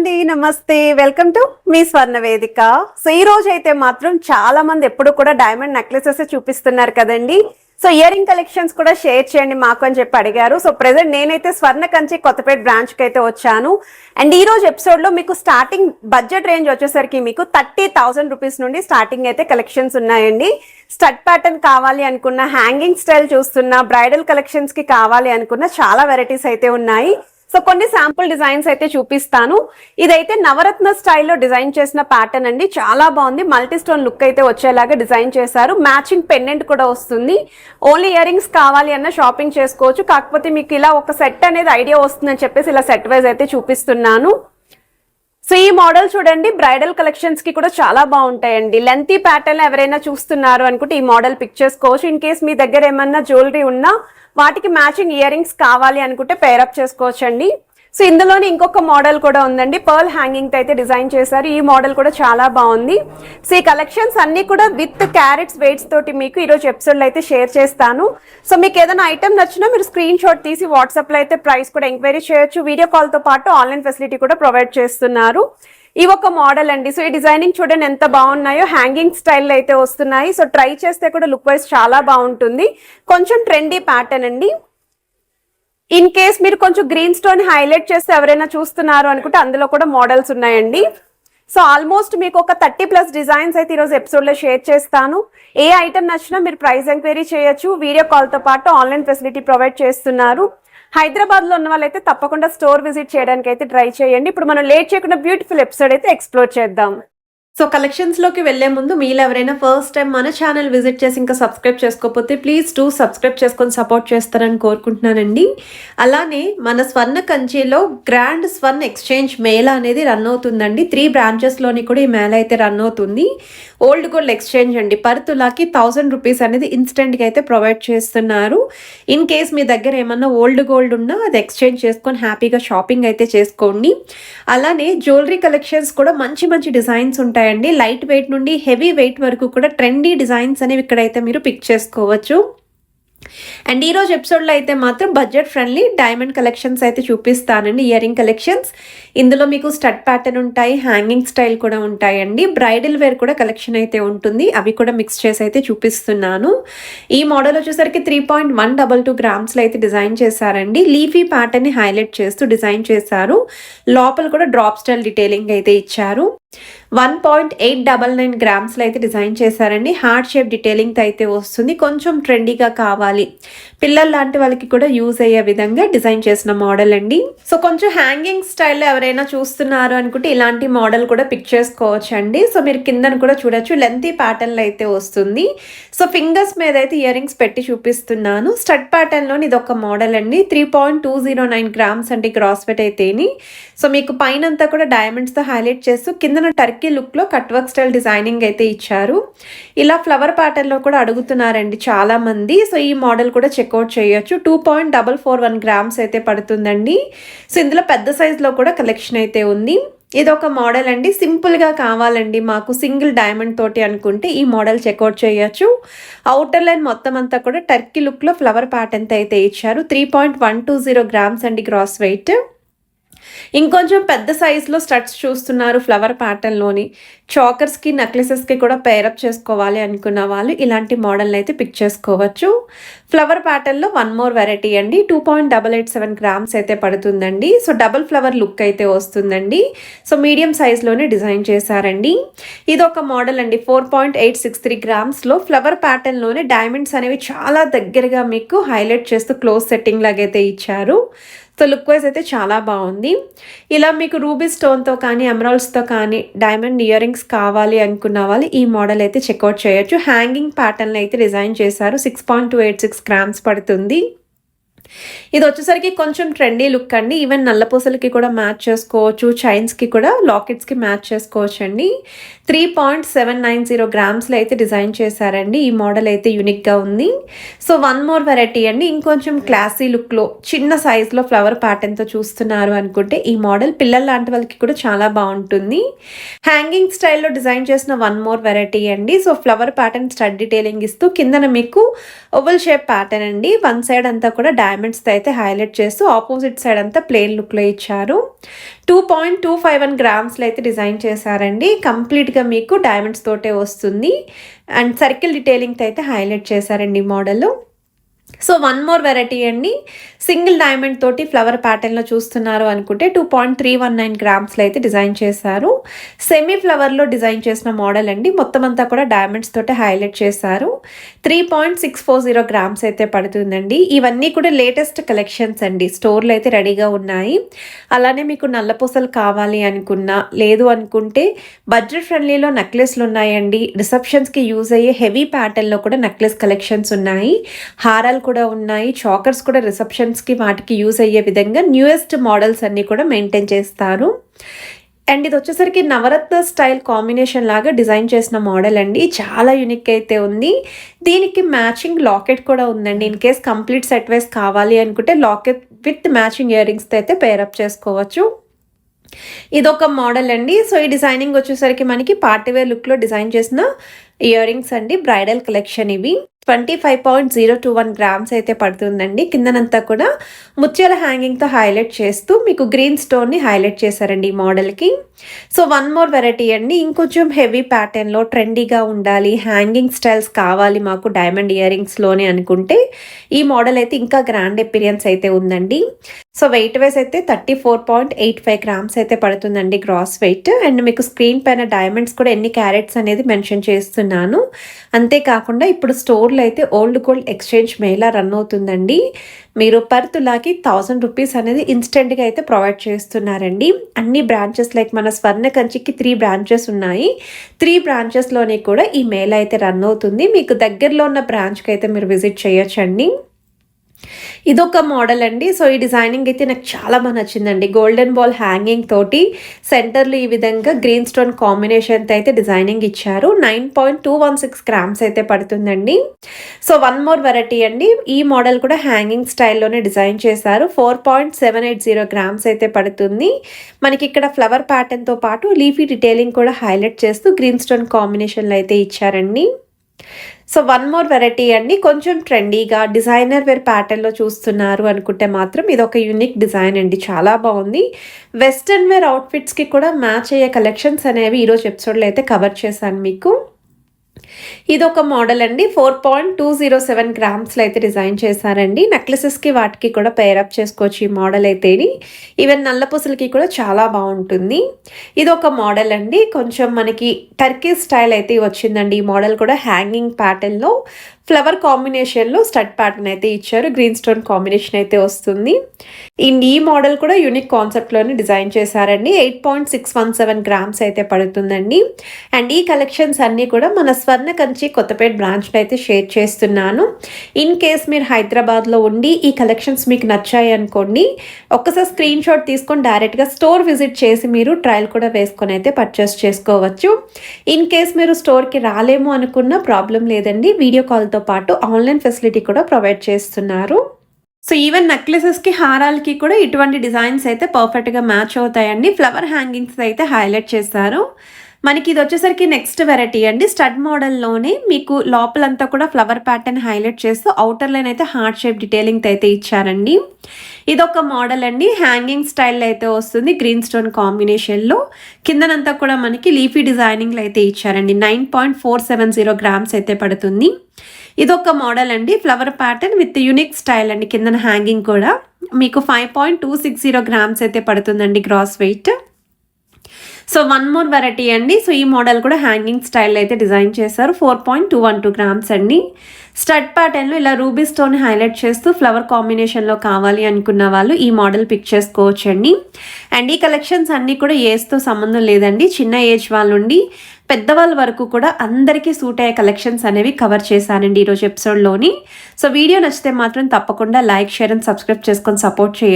అండి, నమస్తే. Welcome to me స్వర్ణ వేదిక. సో ఈ రోజు అయితే మాత్రం చాలా మంది ఎప్పుడు కూడా డైమండ్ నెక్లెసెస్ చూపిస్తున్నారు కదండి. సో ఇయర్ రింగ్ కలెక్షన్స్ కూడా షేర్ చేయండి మాకు అని చెప్పి అడిగారు. సో ప్రెసెంట్ నేనైతే స్వర్ణ కంచి కొత్తపేట బ్రాంచ్ కి అయితే వచ్చాను. అండ్ ఈ రోజు ఎపిసోడ్ లో మీకు స్టార్టింగ్ బడ్జెట్ రేంజ్ వచ్చేసరికి మీకు 30,000 రూపీస్ నుండి స్టార్టింగ్ అయితే కలెక్షన్స్ ఉన్నాయండి. స్టడ్ ప్యాటర్న్ కావాలి అనుకున్న, హ్యాంగింగ్ స్టైల్ చూస్తున్న, బ్రైడల్ కలెక్షన్స్ కి కావాలి అనుకున్న చాలా వెరైటీస్ అయితే ఉన్నాయి. సో కొన్ని శాంపుల్ డిజైన్స్ అయితే చూపిస్తాను. ఇదైతే నవరత్న స్టైల్లో డిజైన్ చేసిన ప్యాటర్న్ అండి. చాలా బాగుంది. మల్టీ స్టోన్ లుక్ అయితే వచ్చేలాగా డిజైన్ చేశారు. మ్యాచింగ్ పెండెంట్ కూడా వస్తుంది. ఓన్లీ ఇయర్ రింగ్స్ కావాలి అన్న షాపింగ్ చేసుకోవచ్చు. కాకపోతే మీకు ఇలా ఒక సెట్ అనేది ఐడియా వస్తుందని చెప్పేసి ఇలా సెట్ వైజ్ అయితే చూపిస్తున్నాను. సో ఈ మోడల్ చూడండి, బ్రైడల్ కలెక్షన్స్ కి కూడా చాలా బాగుంటాయండి. లెంతీ ప్యాటర్న్ ఎవరైనా చూస్తున్నారు అనుకుంటే ఈ మోడల్ పిక్ చేసుకోవచ్చు. ఇన్ కేస్ మీ దగ్గర ఏమన్నా జ్యువెలరీ ఉన్నా వాటికి మ్యాచింగ్ ఇయర్ రింగ్స్ కావాలి అనుకుంటే పేరప్ చేసుకోవచ్చండి. సో ఇందులోనే ఇంకొక మోడల్ కూడా ఉందండి. పర్ల్ హ్యాంగింగ్ అయితే డిజైన్ చేశారు. ఈ మోడల్ కూడా చాలా బాగుంది. సో ఈ కలెక్షన్స్ అన్ని కూడా విత్ క్యారెట్స్ వెయిట్స్ తోటి మీకు ఈరోజు ఎపిసోడ్ లో అయితే షేర్ చేస్తాను. సో మీకు ఏదైనా ఐటమ్ నచ్చినా మీరు స్క్రీన్ షాట్ తీసి వాట్సాప్ లో అయితే ప్రైస్ కూడా ఎంక్వైరీ చేయొచ్చు. వీడియో కాల్ తో పాటు ఆన్లైన్ ఫెసిలిటీ కూడా ప్రొవైడ్ చేస్తున్నారు. ఈ ఒక మోడల్ అండి. సో ఈ డిజైనింగ్ చూడండి ఎంత బాగున్నాయో. హ్యాంగింగ్ స్టైల్ అయితే వస్తున్నాయి. సో ట్రై చేస్తే కూడా లుక్ వైజ్ చాలా బాగుంటుంది. కొంచెం ట్రెండీ ప్యాటర్న్ అండి. ఇన్ కేస్ మీరు కొంచెం గ్రీన్ స్టోన్ హైలైట్ చేస్తే ఎవరైనా చూస్తున్నారు అనుకుంటే అందులో కూడా మోడల్స్ ఉన్నాయండి. సో ఆల్మోస్ట్ మీకు ఒక 30+ డిజైన్స్ అయితే ఈరోజు ఎపిసోడ్ లో షేర్ చేస్తాను. ఏ ఐటమ్ నచ్చినా మీరు ప్రైస్ ఎంక్వైరీ చేయొచ్చు. వీడియో కాల్ తో పాటు ఆన్లైన్ ఫెసిలిటీ ప్రొవైడ్ చేస్తున్నారు. హైదరాబాద్ లో ఉన్న వాళ్ళైతే తప్పకుండా స్టోర్ విజిట్ చేయడానికి అయితే ట్రై చేయండి. ఇప్పుడు మనం లేట్ చేయకుండా బ్యూటిఫుల్ ఎపిసోడ్ అయితే ఎక్స్ప్లోర్ చేద్దాం. సో కలెక్షన్స్ లోకి వెళ్లే ముందు మీరు ఎవరైనా ఫస్ట్ టైం మన ఛానల్ విజిట్ చేసి ఇంకా సబ్స్క్రైబ్ చేసుకోకపోతే ప్లీజ్ సబ్స్క్రైబ్ చేసుకొని సపోర్ట్ చేస్తారని కోరుకుంటున్నానండి. అలానే మన స్వర్ణ కంచిలో గ్రాండ్ స్వర్ణ ఎక్స్చేంజ్ మేళా అనేది రన్ అవుతుందండి. 3 బ్రాంచెస్ లోని కూడా ఈ మేళా అయితే రన్ అవుతుంది. ఓల్డ్ గోల్డ్ ఎక్స్చేంజ్ అండి. పర్ తులాకి 1000 రూపీస్ అనేది ఇన్స్టెంట్ గా అయితే ప్రొవైడ్ చేస్తున్నారు. ఇన్ కేస్ మీ దగ్గర ఏమన్నా ఓల్డ్ గోల్డ్ ఉన్నా అది ఎక్స్చేంజ్ చేసుకొని హ్యాపీగా షాపింగ్ అయితే చేసుకోండి. అలానే జ్యువెలరీ కలెక్షన్స్ కూడా మంచి మంచి డిజైన్స్ ఉంటాయి. లైట్ వెయిట్ నుండి హెవీ వెయిట్ వరకు కూడా ట్రెండీ డిజైన్స్ అనేవి ఇక్కడైతే మీరు పిక్ చేసుకోవచ్చు. అండ్ ఈ రోజు ఎపిసోడ్లో అయితే మాత్రం బడ్జెట్ ఫ్రెండ్లీ డైమండ్ కలెక్షన్స్ అయితే చూపిస్తానండి. ఇయర్ రింగ్ కలెక్షన్స్ ఇందులో మీకు స్టడ్ ప్యాటర్న్ ఉంటాయి, హ్యాంగింగ్ స్టైల్ కూడా ఉంటాయండి. బ్రైడల్ వేర్ కూడా కలెక్షన్ అయితే ఉంటుంది. అవి కూడా మిక్స్ చేసి అయితే చూపిస్తున్నాను. ఈ మోడల్ వచ్చేసరికి 3.122 గ్రామ్స్లో అయితే డిజైన్ చేశారండి. లీఫీ ప్యాటర్న్ని హైలైట్ చేస్తూ డిజైన్ చేశారు. లోపల కూడా డ్రాప్ స్టైల్ డీటెయిలింగ్ అయితే ఇచ్చారు. 1.899 గ్రామ్స్లో అయితే డిజైన్ చేశారండి. హార్ట్ షేప్ డీటెయిలింగ్ అయితే వస్తుంది. కొంచెం ట్రెండీగా కావాలి, పిల్లలు లాంటి వాళ్ళకి కూడా యూజ్ అయ్యే విధంగా డిజైన్ చేసిన మోడల్ అండి. సో కొంచెం హ్యాంగింగ్ స్టైల్లో ఎవరైనా చూస్తున్నారు అనుకుంటే ఇలాంటి మోడల్ కూడా పిక్ చేసుకోవచ్చు అండి. సో మీరు కిందను కూడా చూడొచ్చు, లెంతీ ప్యాటర్న్లో అయితే వస్తుంది. సో ఫింగర్స్ మీద అయితే ఇయర్ రింగ్స్ పెట్టి చూపిస్తున్నాను. స్టడ్ ప్యాటర్న్లోని ఇది ఒక మోడల్ అండి. 3.209 గ్రామ్స్ అంటే గ్రాస్ వెయిట్ అయితేని. సో మీకు పైన అంతా కూడా డైమండ్స్తో హైలైట్ చేస్తూ కిందన టర్కీ లుక్లో కట్ వర్క్ స్టైల్ డిజైనింగ్ అయితే ఇచ్చారు. ఇలా ఫ్లవర్ ప్యాటర్న్లో కూడా అడుగుతున్నారండి చాలా మంది. సో ఈ మోడల్ కూడా చెక్అవుట్ చేయొచ్చు. 2.441 గ్రామ్స్ అయితే పడుతుందండి. సో ఇందులో పెద్ద సైజులో కూడా కలెక్షన్ అయితే ఉంది. ఇది ఒక మోడల్ అండి. సింపుల్గా కావాలండి మాకు సింగిల్ డైమండ్ తోటి అనుకుంటే ఈ మోడల్ చెక్అవుట్ చేయొచ్చు. అవుటర్ లైన్ మొత్తం అంతా కూడా టర్కీ లుక్లో ఫ్లవర్ ప్యాటర్న్ అయితే ఇచ్చారు. 3.120 గ్రామ్స్ అండి గ్రాస్ వెయిట్. ఇంకొంచెం పెద్ద సైజులో స్టడ్స్ చూస్తున్నారు ఫ్లవర్ ప్యాటర్న్లోని. చాకర్స్కి, నెక్లెసెస్కి కూడా పేరప్ చేసుకోవాలి అనుకున్న వాళ్ళు ఇలాంటి మోడల్ని అయితే పిక్ చేసుకోవచ్చు. ఫ్లవర్ ప్యాటర్న్లో వన్ మోర్ వెరైటీ అండి. 2.887 గ్రామ్స్ అయితే పడుతుందండి. సో డబుల్ ఫ్లవర్ లుక్ అయితే వస్తుందండి. సో మీడియం సైజ్లోనే డిజైన్ చేశారండి. ఇది ఒక మోడల్ అండి. 4.863 గ్రామ్స్లో ఫ్లవర్ ప్యాటర్న్లోనే డైమండ్స్ అనేవి చాలా దగ్గరగా మీకు హైలైట్ చేస్తూ క్లోజ్ సెట్టింగ్ లాగైతే ఇచ్చారు. సో లుక్ వైజ్ అయితే చాలా బాగుంది. ఇలా మీకు రూబీ స్టోన్తో కానీ ఎమరాల్డ్స్తో కానీ డైమండ్ ఇయర్ రింగ్స్ కావాలి అనుకున్న వాళ్ళు ఈ మోడల్ అయితే చెక్అవుట్ చేయొచ్చు. హ్యాంగింగ్ ప్యాటర్న్ అయితే డిజైన్ చేశారు. 6.286 గ్రామ్స్ పడుతుంది. ఇది వచ్చేసరికి కొంచెం ట్రెండీ లుక్ అండి. ఈవెన్ నల్లపూసలకి కూడా మ్యాచ్ చేసుకోవచ్చు, చైన్స్కి కూడా లాకెట్స్కి మ్యాచ్ చేసుకోవచ్చు అండి. 3.790 గ్రామ్స్లో అయితే డిజైన్ చేశారండి. ఈ మోడల్ అయితే యూనిక్గా ఉంది. సో వన్ మోర్ వెరైటీ అండి. ఇంకొంచెం క్లాసీ లుక్లో చిన్న సైజ్లో ఫ్లవర్ ప్యాటర్న్తో చూస్తున్నారు అనుకుంటే ఈ మోడల్ పిల్లల లాంటి వాళ్ళకి కూడా చాలా బాగుంటుంది. హ్యాంగింగ్ స్టైల్లో డిజైన్ చేసిన వన్ మోర్ వెరైటీ అండి. So flower pattern stud detailing ఇస్తూ కిందన మీకు ఓవల్ షేప్ ప్యాటర్న్ అండి. వన్ సైడ్ అంతా కూడా డైమండ్స్తో అయితే హైలైట్ చేస్తూ ఆపోజిట్ సైడ్ అంతా ప్లెయిన్ లుక్లో ఇచ్చారు. 2.251 గ్రామ్స్లో అయితే డిజైన్ చేశారండి. కంప్లీట్గా మీకు డైమండ్స్ తోటే వస్తుంది అండ్ సర్కిల్ డీటెయిలింగ్తో అయితే హైలైట్ చేశారండి ఈ model. So one more variety అండి, సింగిల్ డైమండ్ తోటి ఫ్లవర్ ప్యాటర్న్లో చూస్తున్నారు అనుకుంటే 2.319 గ్రామ్స్లో అయితే డిజైన్ చేశారు. సెమీ ఫ్లవర్లో డిజైన్ చేసిన మోడల్ అండి. మొత్తం అంతా కూడా డైమండ్స్ తోటి హైలైట్ చేశారు. 3.640 గ్రామ్స్ అయితే పడుతుందండి. ఇవన్నీ కూడా లేటెస్ట్ కలెక్షన్స్ అండి, స్టోర్లో అయితే రెడీగా ఉన్నాయి. అలానే మీకు నల్లపూసలు కావాలి అనుకున్నా, లేదు అనుకుంటే బడ్జెట్ ఫ్రెండ్లీలో నెక్లెస్లు ఉన్నాయండి. రిసెప్షన్స్కి యూజ్ అయ్యే హెవీ ప్యాటర్న్లో కూడా నెక్లెస్ కలెక్షన్స్ ఉన్నాయి. హారాలు కూడా ఉన్నాయి. చాకర్స్ కూడా రిసెప్షన్స్కి వాటికి యూజ్ అయ్యే విధంగా న్యూయెస్ట్ మోడల్స్ అన్నీ కూడా మెయింటైన్ చేస్తారు. అండ్ ఇది వచ్చేసరికి నవరత్న స్టైల్ కాంబినేషన్ లాగా డిజైన్ చేసిన మోడల్ అండి. చాలా యూనిక్ అయితే ఉంది. దీనికి మ్యాచింగ్ లాకెట్ కూడా ఉందండి. In case complete set wise కావాలి అనుకుంటే లాకెట్ విత్ మ్యాచింగ్ ఇయర్ రింగ్స్తో అయితే పేరప్ చేసుకోవచ్చు. ఇదొక మోడల్ అండి. సో ఈ డిజైనింగ్ వచ్చేసరికి మనకి పార్టీవేర్ లుక్లో డిజైన్ చేసిన ఇయర్ రింగ్స్ అండి, బ్రైడల్ కలెక్షన్. ఇవి 25.021 గ్రామ్స్ అయితే పడుతుందండి. కిందనంతా కూడా ముత్యాల హ్యాంగింగ్తో హైలైట్ చేస్తూ మీకు గ్రీన్ స్టోన్ని హైలైట్ చేశారండి ఈ మోడల్కి. సో వన్ మోర్ వెరైటీ అండి, ఇంకొంచెం హెవీ ప్యాటర్న్లో ట్రెండీగా ఉండాలి, హ్యాంగింగ్ స్టైల్స్ కావాలి మాకు డైమండ్ ఇయర్ రింగ్స్లోనే అనుకుంటే ఈ మోడల్ అయితే ఇంకా గ్రాండ్ ఎపీరియన్స్ అయితే ఉందండి. సో వెయిట్ వైజ్ అయితే 34.85 గ్రామ్స్ అయితే పడుతుందండి గ్రాస్ వెయిట్. అండ్ మీకు స్క్రీన్ పైన డైమండ్స్ కూడా ఎన్ని క్యారెట్స్ అనేది మెన్షన్ చేస్తున్నాను. అంతేకాకుండా ఇప్పుడు స్టోర్లో అయితే old gold exchange Mela run అవుతుందండి. మీరు పర్ తులాకి 1000 రూపీస్ అనేది ఇన్స్టెంట్గా అయితే ప్రొవైడ్ చేస్తున్నారండి. అన్ని బ్రాంచెస్ లైక్ మన స్వర్ణ కంచికి 3 బ్రాంచెస్ ఉన్నాయి. 3 బ్రాంచెస్లోనే కూడా ఈ మేళా అయితే రన్ అవుతుంది. మీకు దగ్గరలో ఉన్న బ్రాంచ్కి అయితే మీరు విజిట్ చేయొచ్చండి. ఇదొక మోడల్ అండి. సో ఈ డిజైనింగ్ అయితే నాకు చాలా బాగా నచ్చిందండి. గోల్డెన్ బాల్ హ్యాంగింగ్ తోటి సెంటర్లో ఈ విధంగా గ్రీన్ స్టోన్ కాంబినేషన్తో అయితే డిజైనింగ్ ఇచ్చారు. 9.216 గ్రామ్స్ అయితే పడుతుందండి. సో వన్ మోర్ వెరైటీ అండి, ఈ మోడల్ కూడా హ్యాంగింగ్ స్టైల్లోనే డిజైన్ చేశారు. 4.780 గ్రామ్స్ అయితే పడుతుంది. మనకి ఇక్కడ ఫ్లవర్ ప్యాటర్న్తో పాటు లీఫీ డీటెయిలింగ్ కూడా హైలైట్ చేస్తూ గ్రీన్ స్టోన్ కాంబినేషన్లో అయితే ఇచ్చారండి. సో వన్ మోర్ వెరైటీ అండి, కొంచెం ట్రెండీగా డిజైనర్ వేర్ ప్యాటర్న్లో చూస్తున్నారు అనుకుంటే మాత్రం ఇది ఒక యూనిక్ డిజైన్ అండి, చాలా బాగుంది. వెస్టర్న్ వేర్ అవుట్ఫిట్స్కి కూడా మ్యాచ్ అయ్యే కలెక్షన్స్ అనేవి ఈరోజు ఎపిసోడ్లో అయితే కవర్ చేశాను మీకు. ఇదొక మోడల్ అండి. 4.207 గ్రామ్స్లో అయితే డిజైన్ చేశారండి. నెక్లెసెస్కి వాటికి కూడా పేరప్ చేసుకోవచ్చు ఈ మోడల్ అయితే. ఈవెన్ నల్లపూసలకి కూడా చాలా బాగుంటుంది. ఇదొక మోడల్ అండి, కొంచెం మనకి టర్కీ స్టైల్ అయితే వచ్చిందండి. ఈ మోడల్ కూడా హ్యాంగింగ్ ప్యాటర్న్లో ఫ్లవర్ కాంబినేషన్లో స్టడ్ ప్యాటర్న్ అయితే ఇచ్చారు. గ్రీన్ స్టోన్ కాంబినేషన్ అయితే వస్తుంది. ఈ మోడల్ కూడా యూనిక్ కాన్సెప్ట్లోనే డిజైన్ చేశారండి. 8.617 గ్రామ్స్ అయితే పడుతుందండి. అండ్ ఈ కలెక్షన్స్ అన్నీ కూడా మన స్వర్ణ కంచి కొత్తపేట బ్రాంచ్లో అయితే షేర్ చేస్తున్నాను. ఇన్ కేస్ మీరు హైదరాబాద్లో ఉండి ఈ కలెక్షన్స్ మీకు నచ్చాయి అనుకోండి, ఒక్కసారి స్క్రీన్ షాట్ తీసుకొని డైరెక్ట్గా స్టోర్ విజిట్ చేసి మీరు ట్రయల్ కూడా వేసుకొని అయితే పర్చేస్ చేసుకోవచ్చు. ఇన్ కేస్ మీరు స్టోర్కి రాలేము అనుకున్న ప్రాబ్లం లేదండి, వీడియో కాల్తో పాటు ఆన్లైన్ ఫెసిలిటీ కూడా ప్రొవైడ్ చేస్తున్నారు. సో ఈవెన్ నెక్లెసెస్కి హారాలకి కూడా ఇటువంటి డిజైన్స్ అయితే పర్ఫెక్ట్గా మ్యాచ్ అవుతాయండి. ఫ్లవర్ హ్యాంగింగ్స్ అయితే హైలైట్ చేశారు. మనకి ఇది వచ్చేసరికి నెక్స్ట్ వెరైటీ అండి. స్టడ్ మోడల్లోనే మీకు లోపలంతా కూడా ఫ్లవర్ ప్యాటర్న్ హైలైట్ చేస్తూ అవుటర్ లైన్ అయితే హార్ట్ షేప్ డీటెయిలింగ్ అయితే ఇచ్చారండి. ఇదొక మోడల్ అండి, హ్యాంగింగ్ స్టైల్ అయితే వస్తుంది గ్రీన్ స్టోన్ కాంబినేషన్లో. కిందనంతా కూడా మనకి లీఫీ డిజైనింగ్లో అయితే ఇచ్చారండి. 9.470 గ్రామ్స్ అయితే పడుతుంది. ఇదొక మోడల్ అండి, flower pattern with unique style అండి. కిందన హ్యాంగింగ్ కూడా మీకు 5.260 గ్రామ్స్ అయితే పడుతుందండి gross weight. So one more variety అండి. సో ఈ మోడల్ కూడా హ్యాంగింగ్ స్టైల్ అయితే డిజైన్ చేశారు. 4.212 గ్రామ్స్ అండి. స్టడ్ ప్యాటర్న్లో ఇలా రూబీ స్టోన్ హైలైట్ చేస్తూ ఫ్లవర్ కాంబినేషన్లో కావాలి అనుకున్న వాళ్ళు ఈ మోడల్ పిక్ చేసుకోవచ్చండి. అండ్ ఈ కలెక్షన్స్ అన్నీ కూడా ఏజ్తో సంబంధం లేదండి, చిన్న ఏజ్ వాళ్ళ నుండి పెద్దవాళ్ళ వరకు కూడా అందరికీ సూట్ అయ్యే కలెక్షన్స్ అనేవి కవర్ చేశానండి ఈరోజు ఎపిసోడ్లోని. సో వీడియో నచ్చితే మాత్రం తప్పకుండా లైక్, షేర్ అండ్ సబ్స్క్రైబ్ చేసుకొని సపోర్ట్ చేయండి.